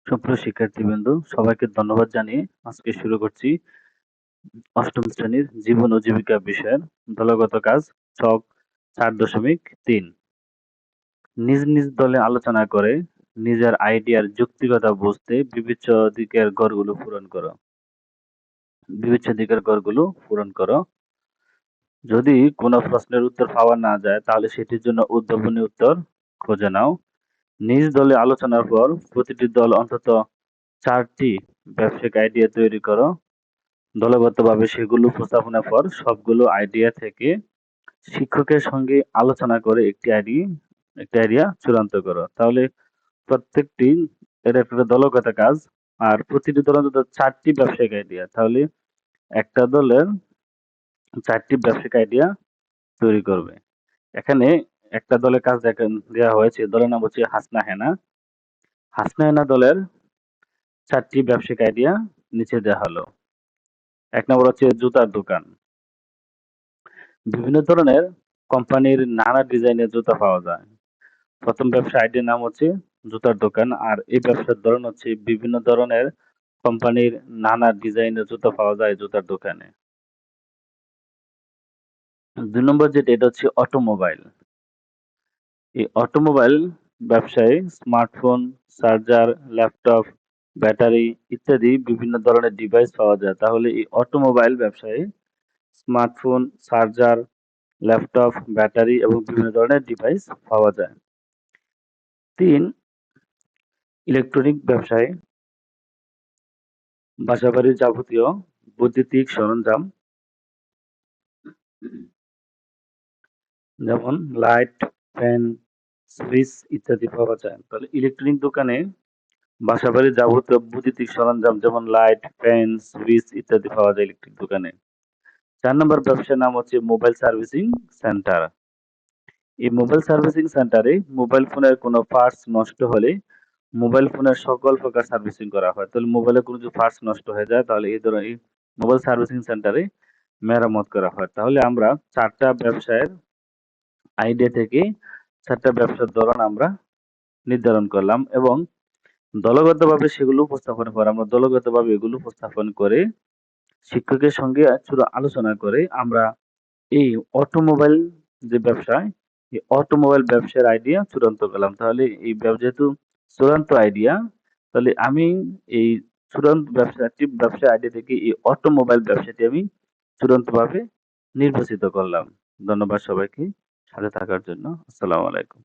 সুপ্রিয় শিক্ষার্থীবৃন্দ, সবাইকে ধন্যবাদ জানিয়ে আজকে শুরু করছি অষ্টম শ্রেণীর জীবন ও জীবিকা বিষয়ের দলগত কাজ ছক 4.3। নিজ নিজ দলে আলোচনা করে নিজের আইডিয়ার যৌক্তিকতা বুঝতে বিবেচ্য দিকের গড়গুলো পূরণ করো। যদি কোনো প্রশ্নের উত্তর পাওয়া না যায় তাহলে সেটির জন্য উদ্ভাবনী উত্তর খুঁজে নাও। নিজ দলে আলোচনার পর প্রতিটি দল অন্তত 4টি ব্যবসায়িক আইডিয়া তৈরি করো। দলগতভাবে সেগুলো উপস্থাপনের পর সবগুলো আইডিয়া থেকে শিক্ষকের সঙ্গে আলোচনা করে একটি আইডিয়া চূড়ান্ত করো। তাহলে প্রত্যেকটি এটা একটা দলগত কাজ, আর প্রতিটি দল অন্তত 4টি ব্যবসায়িক আইডিয়া, তাহলে একটা দলের 4টি ব্যবসায়িক আইডিয়া তৈরি করবে। এখানে একটা দলের কাজ দেওয়া হয়েছে, দলের নাম হচ্ছে হাসনা হেনা। হাসনা হেনা দলের 4টি ব্যবসায়িক আইডিয়া নিচে দেওয়া হলো। 1 নম্বর হচ্ছে জুতার দোকান। বিভিন্ন ধরনের কোম্পানির নানা ডিজাইনের জুতা পাওয়া যায়। প্রথম ব্যবসা আইডিয়ার নাম হচ্ছে জুতার দোকান, আর এই ব্যবসার ধরন হচ্ছে বিভিন্ন ধরনের কোম্পানির নানা ডিজাইনের জুতা পাওয়া যায় জুতার দোকানে। 2 নম্বর যেটা, এটা হচ্ছে অটোমোবাইল। এই অটোমোবাইল ব্যবসায় স্মার্টফোন, চার্জার, ল্যাপটপ, ব্যাটারি ইত্যাদি বিভিন্ন ধরনের ডিভাইস পাওয়া যায়। তাহলে এই অটোমোবাইল ব্যবসায় স্মার্টফোন, চার্জার, ল্যাপটপ, ব্যাটারি এবং বিভিন্ন ধরনের ডিভাইস পাওয়া যায়। 3, ইলেকট্রনিক ব্যবসায় বাসাবাড়ির যাবতীয় বৈদ্যুতিক সরঞ্জাম যেমন লাইট, ফ্যান, সুইচ ইত্যাদি পাওয়া যায়। তাহলে ইলেকট্রনিক দোকানে বাসাবাড়ির যাবতীয় বৈদ্যুতিক সরঞ্জাম যেমন লাইট, ফ্যান, সুইচ ইত্যাদি পাওয়া যায় ইলেকট্রিক দোকানে। 4 নম্বর ব্যবসার নাম হচ্ছে মোবাইল সার্ভিসিং সেন্টার। এই মোবাইল সার্ভিসিং সেন্টারে মোবাইল ফোনের কোনো পার্টস নষ্ট হলে মোবাইল ফোনের সকল প্রকার সার্ভিসিং করা হয়। তাহলে মোবাইলের কোনো যদি পার্টস নষ্ট হয়ে যায় তাহলে এই ধরনের মোবাইল সার্ভিসিং সেন্টারে মেরামত করা হয়। তাহলে আমরা 4টা ব্যবসায়ের আইডিয়া থেকে 4টা ব্যবসার ধরন আমরা নির্ধারণ করলাম এবং দলগতভাবে সেগুলো উপস্থাপন করে আমরা দলগতভাবে এগুলো উপস্থাপন করে শিক্ষকের সঙ্গে আলোচনা করে আমরা এই অটোমোবাইল যে ব্যবসায় এই অটোমোবাইল ব্যবসার আইডিয়া চূড়ান্ত করলাম। তাহলে এই যেহেতু চূড়ান্ত আইডিয়া, তাহলে আমি এই চূড়ান্ত ব্যবসা আইডিয়া থেকে এই অটোমোবাইল ব্যবসাটি আমি চূড়ান্তভাবে নির্বাচিত করলাম। ধন্যবাদ সবাইকে সাথে থাকার জন্য। আসসালামু আলাইকুম।